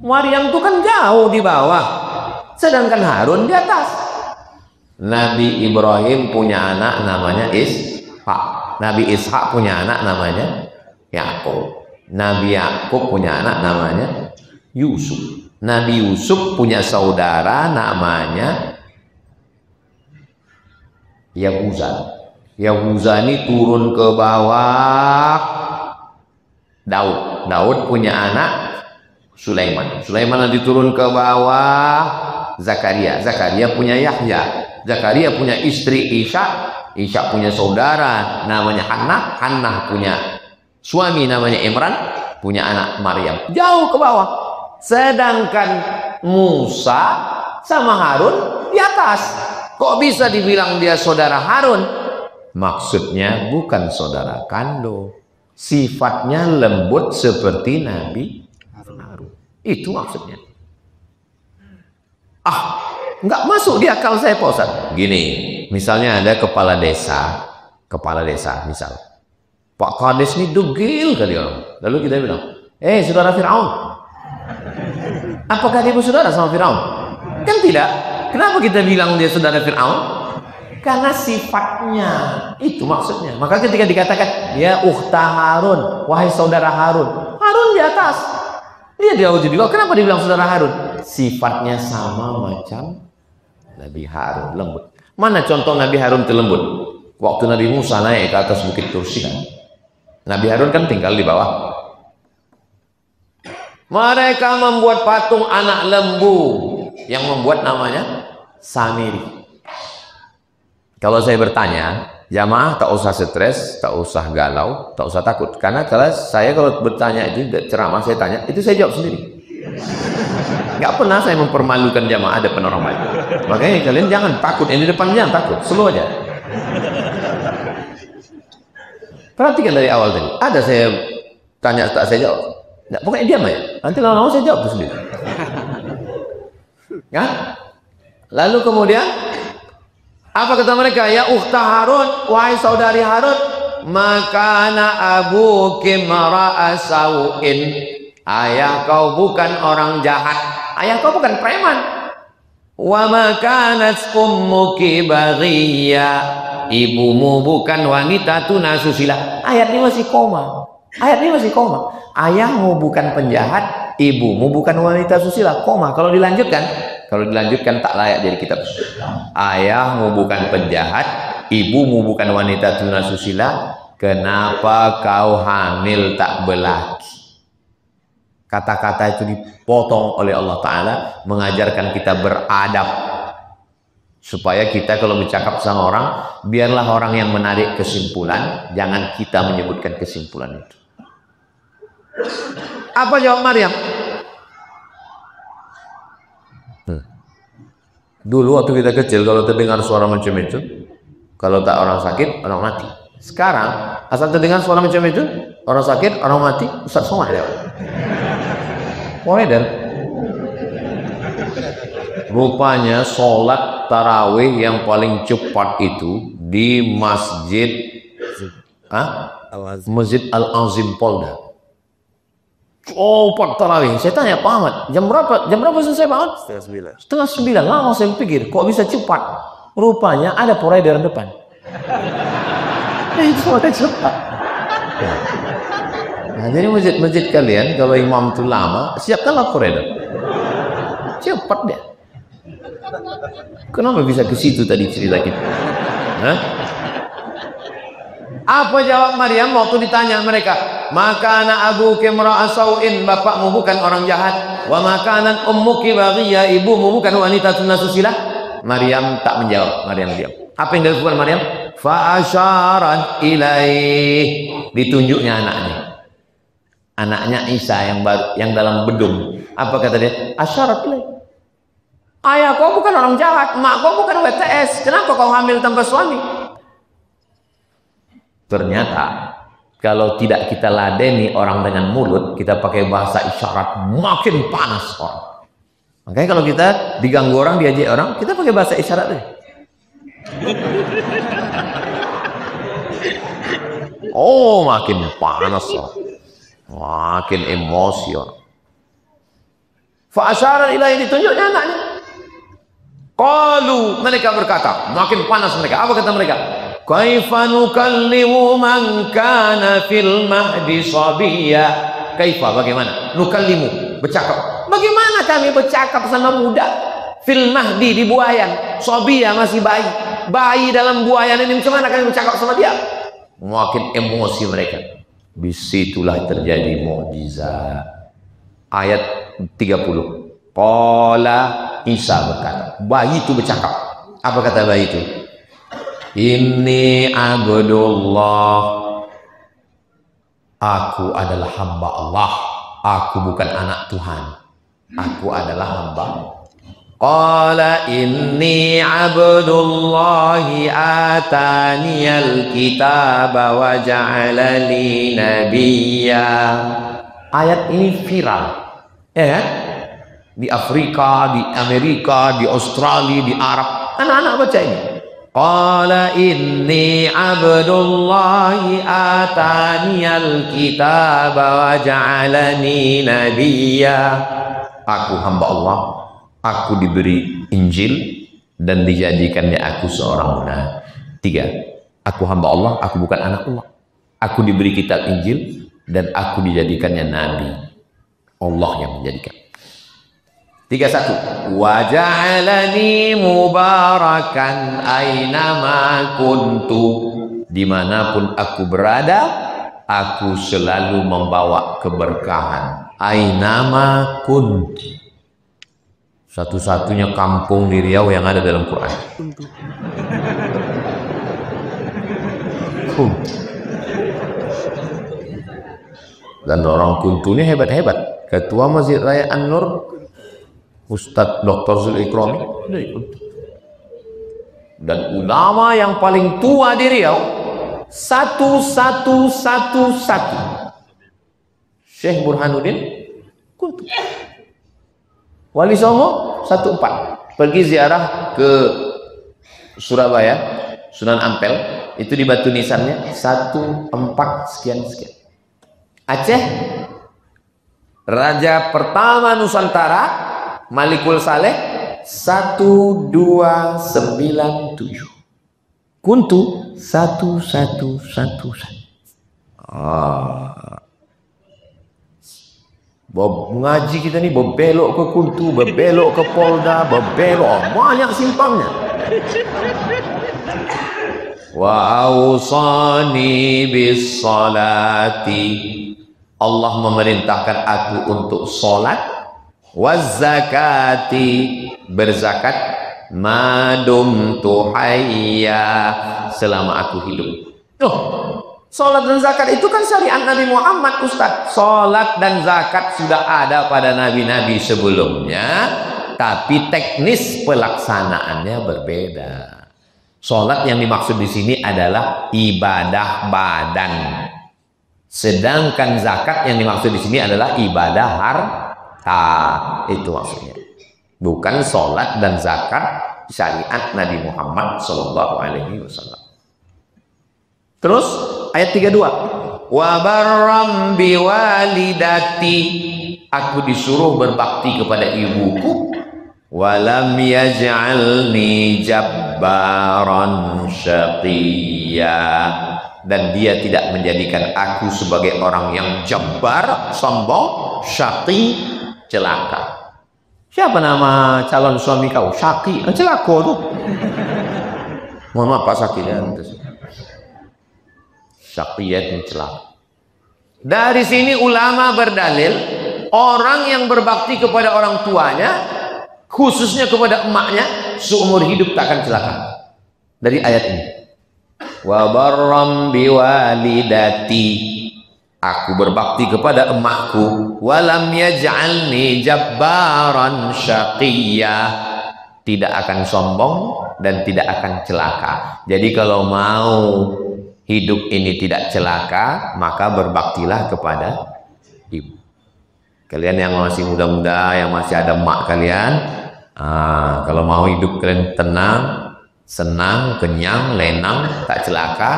Maryam itu kan jauh di bawah, sedangkan Harun di atas. Nabi Ibrahim punya anak namanya Ishak. Nabi Ishak punya anak namanya Yakub. Nabi Yakub punya anak namanya Yusuf. Nabi Yusuf punya saudara namanya Yahuza. Yahuza ini turun ke bawah Daud. Daud punya anak Sulaiman. Sulaiman nanti turun ke bawah Zakaria. Zakaria punya Yahya. Zakaria punya istri Isya. Isya punya saudara namanya Hannah. Hannah punya suami namanya Imran, punya anak Maryam. Jauh ke bawah. Sedangkan Musa sama Harun di atas. Kok bisa dibilang dia saudara Harun? Maksudnya bukan saudara kandung. Sifatnya lembut seperti Nabi Harun. Itu maksudnya. Nggak masuk di akal saya, Pak Ustaz. Gini, misalnya ada kepala desa misal. Pak Kades ini degil kali orang. Lalu kita bilang, saudara Fir'aun, apakah dia bersaudara sama Fir'aun? Kan tidak. Kenapa kita bilang dia saudara Fir'aun? Karena sifatnya, itu maksudnya. Maka ketika dikatakan, ya ukhta Harun, wahai saudara Harun, Harun di atas, dia jauh di bawah. Kenapa dibilang saudara Harun? Sifatnya sama macam Nabi Harun, lembut. Mana contoh Nabi Harun itu lembut? Waktu Nabi Musa naik ke atas bukit Tursikan, Nabi Harun kan tinggal di bawah. Mereka membuat patung anak lembu yang membuat namanya Samiri. Kalau saya bertanya, jamaah tak usah stres, tak usah galau, tak usah takut. Karena kalau bertanya itu ceramah, saya tanya, itu saya jawab sendiri. Nggak pernah saya mempermalukan jamaah depan orang lain. Makanya kalian jangan takut, ini depan jangan takut, slow aja. Perhatikan dari awal tadi. Ada saya tanya, tak saya jawab. Nggak, pokoknya diam aja. Nanti lama-lama saya jawab itu sendiri. Kan? Lalu kemudian apa kata mereka? Ya ukhta Harun, wahai saudari Harun, makana abuki mara'a sawin. Ayah kau bukan orang jahat. Ayah kau bukan preman. Wa makanat ummuki baghiya. Ibumu bukan wanita tunasusila. Ayat ini masih koma. Ayahmu bukan penjahat, ibumu bukan wanita susila. Koma. Kalau dilanjutkan tak layak jadi kitab. Ayahmu bukan penjahat, ibumu bukan wanita tunasusila. Kenapa kau hamil tak belaki? Kata-kata itu dipotong oleh Allah Ta'ala, mengajarkan kita beradab. Supaya kita kalau bercakap sama orang, biarlah orang yang menarik kesimpulan, jangan kita menyebutkan kesimpulan itu. Apa jawab Maryam? Dulu waktu kita kecil, kalau terdengar suara macam itu, kalau tak orang sakit, orang mati. Sekarang, asal terdengar suara macam itu, orang sakit, orang mati, Ustaz Somad lewat. Modern. Rupanya sholat tarawih yang paling cepat itu di masjid Masjid Al-Azim Polda. Cepat tarawih. Saya tanya Pak Ahmad, jam berapa selesai Pak Ahmad? Setengah 9. Lama saya pikir kok bisa cepat. Rupanya ada provider depan. Itu cepat. Nah, jadi masjid-masjid kalian kalau imam itu lama, siapkan lapor ya. Cepat dia. Kenapa bisa ke situ tadi cerita kita? Hah? Apa jawab Maryam waktu ditanya mereka? Makana abuki imra'a sau'in, bapakmu bukan orang jahat. Wa makanan ummuki baghiyah, ibumu bukan wanita sunasusilah. Maryam tak menjawab, Maryam diam. Apa yang dilakukan Maryam? Fa asyarat ilaih, ditunjuknya anaknya. Anaknya Isa yang dalam bedung. Apa kata dia? Asyarat ilaih. Ayah kau bukan orang jahat, mak kau bukan WTS. Kenapa kau hamil tanpa suami? Ternyata kalau tidak kita ladeni orang dengan mulut, kita pakai bahasa isyarat, makin panas orang. Makanya kalau kita diganggu orang, diajak orang, kita pakai bahasa isyarat deh. Oh, makin panas orang. Makin emosi orang. Fa asyara ilaihi, ditunjuknya anaknya. Qalu, mereka berkata, makin panas mereka. Apa kata mereka? Kaifa nukallimu man kana fil mahdi sabiyya. Kaifa, bagaimana? Nukallimu, bercakap. Bagaimana kami bercakap sama budak fil mahdi, di buayan, sabiyya, masih bayi. Bayi dalam buayan ini, bagaimana kami bercakap sama dia? Makin emosi mereka. Disitulah terjadi mukjizat. Ayat 30. Qala, Isa berkata, bayi itu bercakap. Apa kata bayi itu? Inni abdullah, aku adalah hamba Allah. Aku bukan anak Tuhan, aku adalah hamba. Qala inni abdullahi ataniyal kitaba wa ja'alani nabiyya. Ayat ini viral, ya kan? Di Afrika, di Amerika, di Australia, di Arab, anak-anak baca ini. Qala inni abdullahi ataniyal kitaba wa ja'alani nabiyya. Aku hamba Allah, aku diberi Injil dan dijadikannya aku seorang nabi. 3. Aku hamba Allah, aku bukan anak Allah. Aku diberi kitab Injil dan aku dijadikannya nabi. Allah yang menjadikan. 31. Wa ja'alani mubarakan ainama kuntu. Dimanapun aku berada, aku selalu membawa keberkahan. Ainama kuntu. Satu-satunya kampung di Riau yang ada dalam Quran. Kuntu. Dan orang Kuntu ini hebat-hebat. Ketua Masjid Raya An-Nur, Ustadz Dr. Zulikrami, dan ulama yang paling tua di Riau 1111 Syekh Burhanuddin Kuntu. Wali Songo 14. Pergi ziarah ke Surabaya, Sunan Ampel, itu di batu nisannya 14 sekian. Aceh, Raja pertama Nusantara Malikul Saleh 1297. Kuntu 1111. Ngaji kita nih berbelok ke Kuntu, berbelok ke Polda, berbelok, banyak simpangnya. Wa awsani bis salati, Allah memerintahkan aku untuk salat, waz zakati, berzakat, madum tuhayya, selama aku hidup. Salat dan zakat itu kan syariat Nabi Muhammad, Ustaz. Salat dan zakat sudah ada pada nabi-nabi sebelumnya, tapi teknis pelaksanaannya berbeda. Salat yang dimaksud di sini adalah ibadah badan, sedangkan zakat yang dimaksud di sini adalah ibadah harta. Itu maksudnya. Bukan salat dan zakat syariat Nabi Muhammad SAW. Terus ayat 32. Wa barram biwalidati, aku disuruh berbakti kepada ibuku. Walam yaj'alni jabbaran syaqiyya, dan dia tidak menjadikan aku sebagai orang yang jabbar, sombong, syaqi, celaka. Siapa nama calon suami kau? Syaqi, celaka tuh. Mohon maaf Pak Syaqi ya. Syaqiyat celaka. Dari sini ulama berdalil, orang yang berbakti kepada orang tuanya, khususnya kepada emaknya, seumur hidup tak akan celaka. Dari ayat ini. Wa barram biwalidati, aku berbakti kepada emakku, walam yaj'alni jabbaran syaqiyya, tidak akan sombong dan tidak akan celaka. Jadi kalau mau hidup ini tidak celaka, maka berbaktilah kepada ibu. Kalian yang masih muda-muda, yang masih ada emak kalian, kalau mau hidup kalian tenang, senang, kenyang, lenang, tak celaka,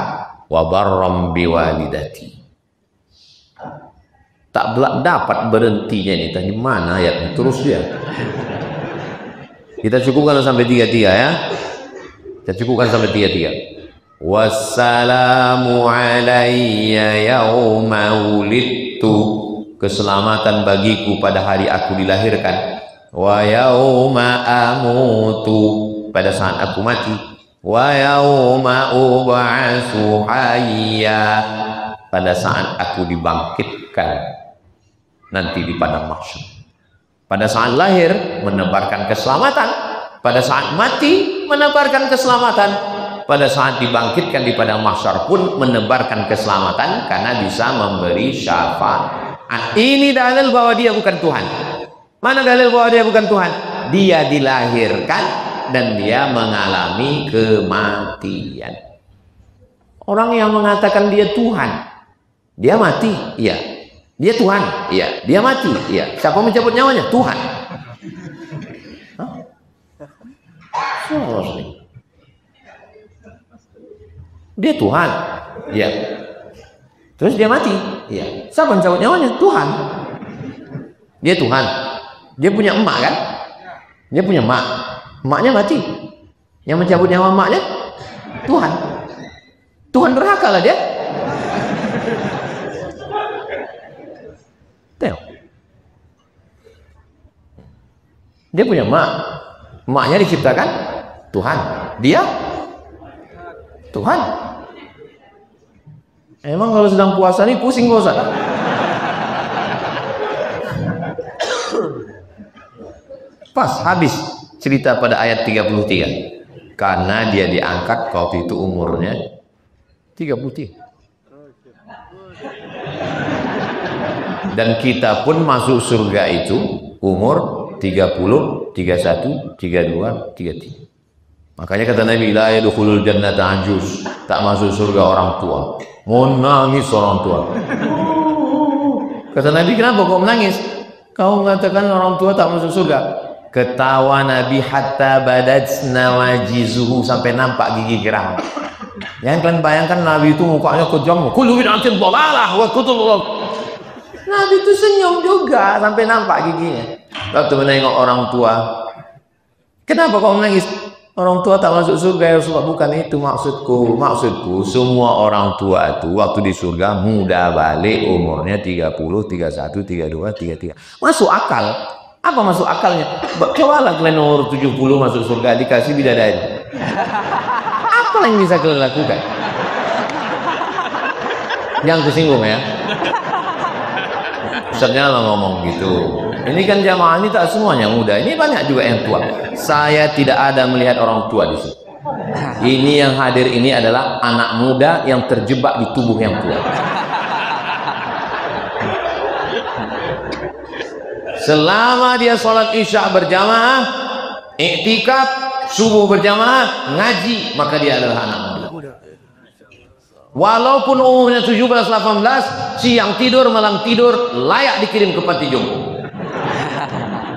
wa barram biwalidati. Tak dapat berhentinya ini. Tadi mana ya? Terus ya. Kita cukupkan sampai 33 ya. Kita cukupkan sampai 33. Wassalamu alayya yawma wulidtu, keselamatan bagiku pada hari aku dilahirkan. Wa yawma amutu, pada saat aku mati. Wa yawma ub'atsu hayya, pada saat aku dibangkitkan nanti di padang mahsyar. Pada saat lahir menebarkan keselamatan, pada saat mati menebarkan keselamatan, pada saat dibangkitkan di padang mahsyar pun menebarkan keselamatan karena bisa memberi syafaat. Ini dalil bahwa dia bukan Tuhan. Mana dalil bahwa dia bukan Tuhan? Dia dilahirkan dan dia mengalami kematian. Orang yang mengatakan dia Tuhan, dia mati, iya. Dia Tuhan, iya. Dia mati, iya. Siapa mencabut nyawanya? Tuhan. Dia Tuhan, iya. Terus dia mati, iya. Siapa mencabut nyawanya? Tuhan. Dia Tuhan. Dia punya emak kan? Dia punya emak. Emaknya mati. Yang mencabut nyawa emaknya? Tuhan. Tuhan berhak lah dia. Tengok. Dia punya emak. Emaknya diciptakan Tuhan. Dia Tuhan. Emang kalau sedang puasa nih pusing gak usah. Pas habis cerita pada ayat 33. Karena dia diangkat waktu itu umurnya 33. Dan kita pun masuk surga itu umur 30, 31, 32, 33. Makanya kata Nabi, la yadkhulul jannata ajuz, tak masuk surga orang tua. Mau nangis orang tua. Kata Nabi, kenapa kau menangis? Kau mengatakan orang tua tak masuk surga. Ketawa Nabi hatta badat nawajizuhu, sampai nampak gigi geram. Yang kalian bayangkan Nabi itu mukanya kejam. Kullu bid'atin dhalalah wa kullu. Nabi itu senyum juga sampai nampak giginya. Waktu menengok orang tua, kenapa kau menangis? Orang tua tak masuk surga ya Rasulullah. Bukan itu maksudku. Maksudku semua orang tua itu waktu di surga muda balik, umurnya 30, 31, 32, 33. Masuk akal. Apa masuk akalnya? Cobalah kalian umur 70 masuk surga dikasih bidadari. Apa yang bisa kalian lakukan? Jangan tersinggung ya. Ustaznya lah ngomong gitu. Ini kan jamaah ini tak semuanya muda. Ini banyak juga yang tua. Saya tidak ada melihat orang tua di sini. Ini yang hadir ini adalah anak muda yang terjebak di tubuh yang tua. Selama dia sholat isya berjamaah, iktikaf, subuh berjamaah, ngaji, maka dia adalah anak muda. Walaupun umurnya 17-18, siang tidur, malam tidur, layak dikirim ke panti jompo.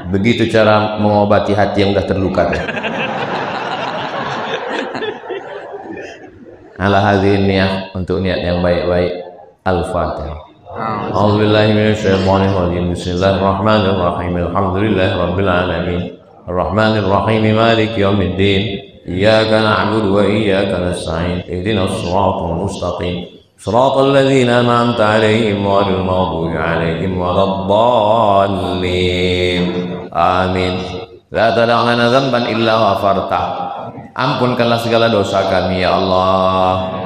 Begitu cara mengobati hati yang sudah terluka. Ala hadirin niat, untuk niat yang baik-baik. Al-Fatihah. A'udzubillahi minasyaitonir rajim. Bismillahirrahmanirrahim. Alhamdulillahirabbil alamin. Arrahmanir rahim. Maliki yaumiddin. Iyyaka na'budu wa iyyaka nasta'in. Ihdinas siratal mustaqim. Shiratal ladzina an'amta 'alaihim ghairil maghdubi 'alaihim waladdallin. Amin. La tad'a lana dzamban illa ghafartah. Ampunkanlah segala dosa kami ya Allah.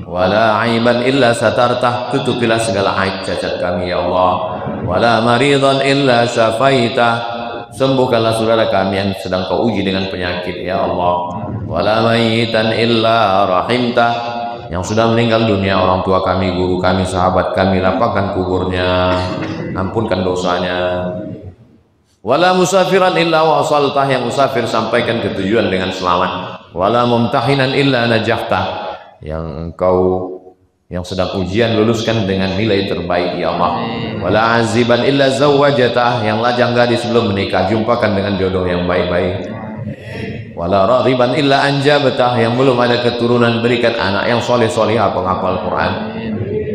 Wala aiban illa satartah. Tutupilah segala aib cacat kami ya Allah. Wala maridan illa syafaitah. Sembuhkanlah saudara kami yang sedang kau uji dengan penyakit ya Allah. Wala mayyitan illa rahimtah. Yang sudah meninggal dunia, orang tua kami, guru kami, sahabat kami, lapangkan kuburnya, ampunkan dosanya. Wala musafiran illa wasaltah. Yang musafir sampaikan ke tujuan dengan selamat. Wala mumtahinan illa najahtah. Yang engkau yang sedang ujian luluskan dengan nilai terbaik ya Allah. Wala aziban illa zawwajatah. Yang lajang gadis belum menikah, jumpakan dengan jodoh yang baik-baik. Wala raghiban illa anjabatah. Yang belum ada keturunan, berikan anak yang soleh-solehah penghafal Quran.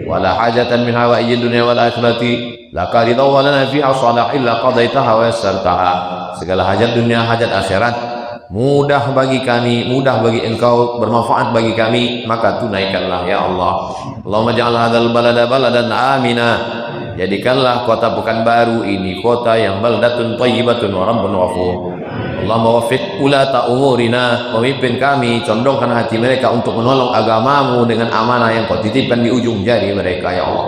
Wala hajatan min hawaijid dunya wal akhirati laka ridha wa lana fiha salah illa qadaitaha wa yassartaha. Segala hajat dunia, hajat akhirat mudah bagi kami, mudah bagi engkau, bermanfaat bagi kami, maka tunaikanlah ya Allah. Allahumma ja'al hadzal balada baladan amina. Jadikanlah kota Pekanbaru ini kota yang baldatun thayyibatun wa rabbun ghafur. Allahumma waffiq ulata umurina. Pemimpin kami, condongkan hati mereka untuk menolong agamamu dengan amanah yang kau titipkan di ujung jari mereka ya Allah.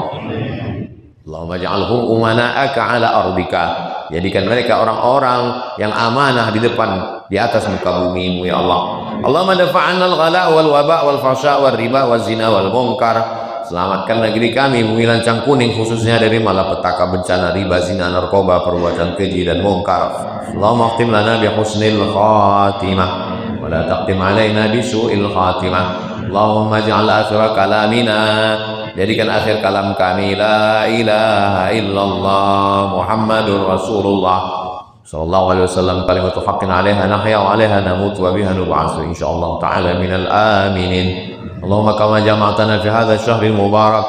Allahumma ja'alhum umana'aka ala ardika. Jadikan mereka orang-orang yang amanah di depan, di atas muka bumimu ya Allah. Allahumma dafa'anna al-ghala wal waba wal fasha wal riba wal zina wal munkar. Selamatkan negeri kami, bumi lancang kuning khususnya dari malapetaka, bencana, riba, zina, narkoba, perbuatan keji dan mungkar. Allahumma khtim lana bi husnil khatimah wa la taqtim alaina bi su'il khatimah. Allahumma ja'al akhir kalamina. Jadikan akhir kalam kami la ilaha illallah Muhammadur Rasulullah sallallahu alaihi wasallam, kalimatu haqqin 'alaiha nahya wa 'alaiha namut wa biha nub'atsu insyaallah ta'ala minal aminin. Allahumma kama jama'tana fi hadzal syahril mubarak,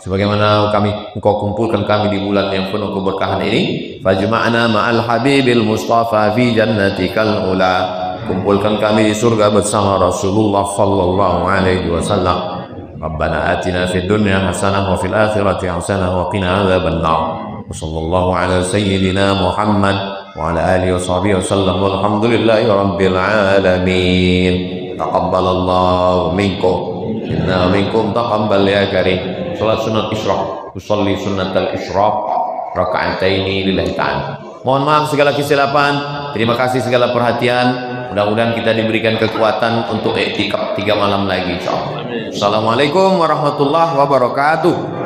sebagaimana engkau kumpulkan kami di bulan yang penuh keberkahan ini, fajma'na ma'al habibil mustafa fi jannatikal ula. Kumpulkan kami di surga bersama Rasulullah sallallahu alaihi wasallam. Rabbana atina fid dunya hasanah wa fil akhirati hasanah wa qina adzabannar. Wa sallallahu ala sayyidina Muhammad wa ala alihi wa sahbihi wasallam. Walhamdulillahi rabbil alamin. Taqabbalallahu minkum. Inna minkum taqabbal ya karim. Salat sunat isyraq, usolli sunnatal isyraq raka'ataini lillahi ta'ala. Mohon maaf segala kesilapan, terima kasih segala perhatian. Mudah-mudahan kita diberikan kekuatan untuk iktikaf 3 malam lagi insyaallah. Assalamualaikum warahmatullahi wabarakatuh.